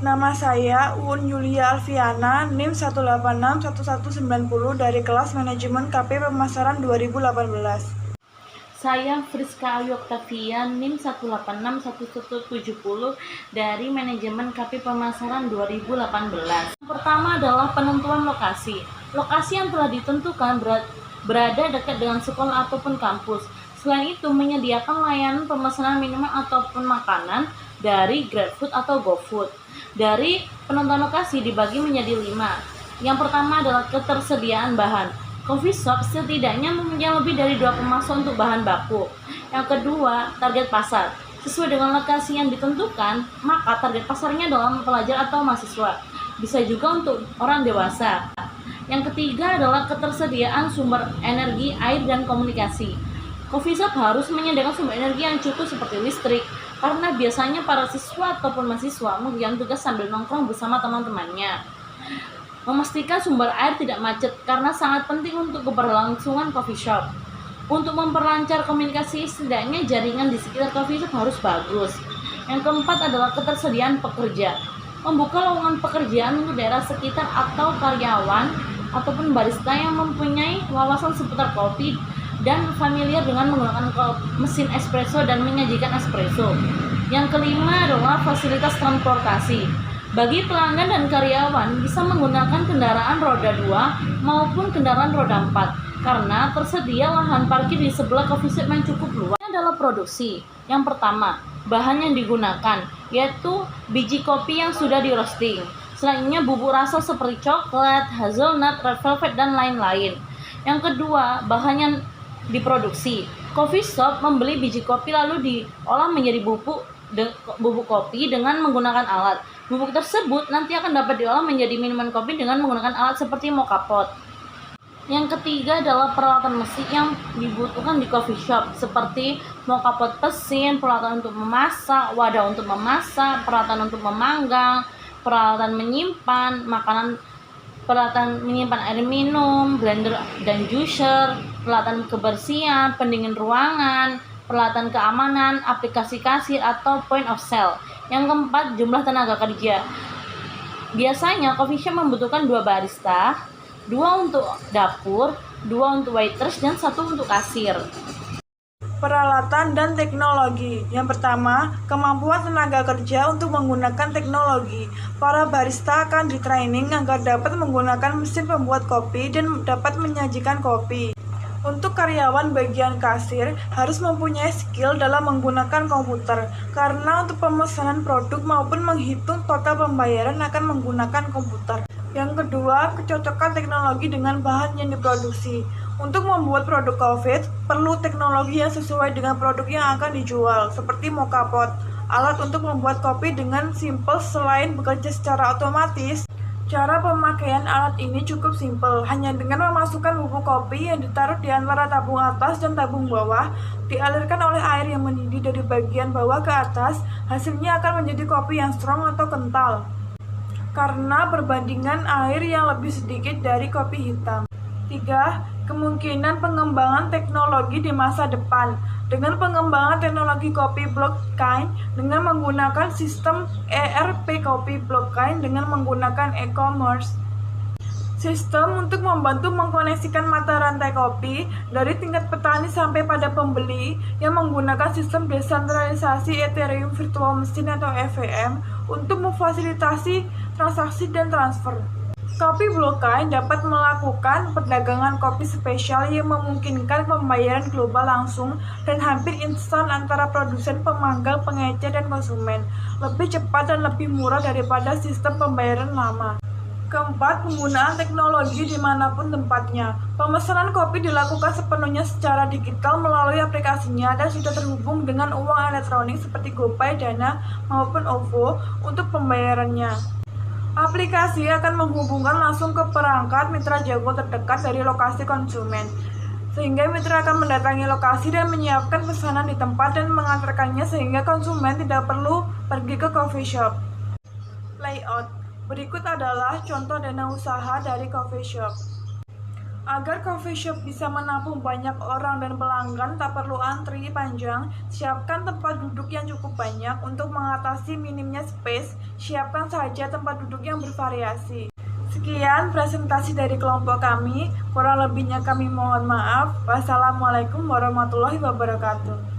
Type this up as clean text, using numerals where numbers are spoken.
Nama saya Uun Yulia Alfiana, NIM 1861190 dari kelas Manajemen KP Pemasaran 2018. Saya Friska Ayu Oktavia, NIM 1861170 dari Manajemen KP Pemasaran 2018. Yang pertama adalah penentuan lokasi. Lokasi yang telah ditentukan berada dekat dengan sekolah ataupun kampus. Selain itu, menyediakan layanan pemesanan minuman ataupun makanan dari GrabFood atau GoFood. Dari penentuan lokasi dibagi menjadi 5. Yang pertama adalah ketersediaan bahan. Coffee shop setidaknya mempunyai lebih dari 2 pemasok untuk bahan baku. Yang kedua, target pasar. Sesuai dengan lokasi yang ditentukan, maka target pasarnya adalah pelajar atau mahasiswa. Bisa juga untuk orang dewasa. Yang ketiga adalah ketersediaan sumber energi, air, dan komunikasi. Coffee shop harus menyediakan sumber energi yang cukup seperti listrik, karena biasanya para siswa ataupun mahasiswa mengerjakan tugas sambil nongkrong bersama teman-temannya. Memastikan sumber air tidak macet karena sangat penting untuk keberlangsungan coffee shop. Untuk memperlancar komunikasi, setidaknya jaringan di sekitar coffee shop harus bagus. Yang keempat adalah ketersediaan pekerja. Membuka lowongan pekerjaan untuk daerah sekitar atau karyawan ataupun barista yang mempunyai wawasan seputar kopi dan familiar dengan menggunakan mesin espresso dan menyajikan espresso. Yang kelima adalah fasilitas transportasi. Bagi pelanggan dan karyawan bisa menggunakan kendaraan roda 2 maupun kendaraan roda 4 karena tersedia lahan parkir di sebelah coffee shop yang cukup luas. Ini adalah produksi. Yang pertama, bahan yang digunakan yaitu biji kopi yang sudah di roasting. Selanjutnya bubuk rasa seperti coklat, hazelnut, red velvet, dan lain-lain. Yang kedua, bahan yang diproduksi. Coffee shop membeli biji kopi lalu diolah menjadi bubuk kopi dengan menggunakan alat. Bubuk tersebut nanti akan dapat diolah menjadi minuman kopi dengan menggunakan alat seperti mocha pot. Yang ketiga adalah peralatan mesin yang dibutuhkan di coffee shop seperti mocha pot mesin, peralatan untuk memasak, wadah untuk memasak, peralatan untuk memanggang, peralatan menyimpan makanan, peralatan menyimpan air minum, blender dan juicer, peralatan kebersihan, pendingin ruangan, peralatan keamanan, aplikasi kasir atau point of sale. Yang keempat, jumlah tenaga kerja. Biasanya coffee shop membutuhkan 2 barista, 2 untuk dapur, 2 untuk waiters, dan 1 untuk kasir. Peralatan dan teknologi. Yang pertama, kemampuan tenaga kerja untuk menggunakan teknologi. Para barista akan di-training agar dapat menggunakan mesin pembuat kopi dan dapat menyajikan kopi. Untuk karyawan bagian kasir harus mempunyai skill dalam menggunakan komputer, karena untuk pemesanan produk maupun menghitung total pembayaran akan menggunakan komputer. Yang kedua, kecocokan teknologi dengan bahan yang diproduksi. Untuk membuat produk coffee, perlu teknologi yang sesuai dengan produk yang akan dijual, seperti mocha pot, alat untuk membuat kopi dengan simple. Selain bekerja secara otomatis, cara pemakaian alat ini cukup simpel, hanya dengan memasukkan bubuk kopi yang ditaruh di antara tabung atas dan tabung bawah, dialirkan oleh air yang mendidih dari bagian bawah ke atas, hasilnya akan menjadi kopi yang strong atau kental, karena perbandingan air yang lebih sedikit dari kopi hitam. 3. Kemungkinan pengembangan teknologi di masa depan. Dengan pengembangan teknologi kopi blockchain dengan menggunakan sistem ERP kopi blockchain dengan menggunakan e-commerce. Sistem untuk membantu mengkoneksikan mata rantai kopi dari tingkat petani sampai pada pembeli yang menggunakan sistem desentralisasi Ethereum Virtual Machine atau EVM untuk memfasilitasi transaksi dan transfer. Kopi blockchain dapat melakukan perdagangan kopi spesial yang memungkinkan pembayaran global langsung dan hampir instan antara produsen, pemanggang, pengecer, dan konsumen, lebih cepat dan lebih murah daripada sistem pembayaran lama. Keempat, penggunaan teknologi dimanapun tempatnya. Pemesanan kopi dilakukan sepenuhnya secara digital melalui aplikasinya dan sudah terhubung dengan uang elektronik seperti GoPay, Dana, maupun OVO untuk pembayarannya. Aplikasi akan menghubungkan langsung ke perangkat mitra jago terdekat dari lokasi konsumen, sehingga mitra akan mendatangi lokasi dan menyiapkan pesanan di tempat dan mengantarkannya sehingga konsumen tidak perlu pergi ke coffee shop. Layout. Berikut adalah contoh dana usaha dari coffee shop. Agar coffee shop bisa menampung banyak orang dan pelanggan tak perlu antri panjang, siapkan tempat duduk yang cukup banyak. Untuk mengatasi minimnya space, siapkan saja tempat duduk yang bervariasi. Sekian presentasi dari kelompok kami, kurang lebihnya kami mohon maaf. Wassalamualaikum warahmatullahi wabarakatuh.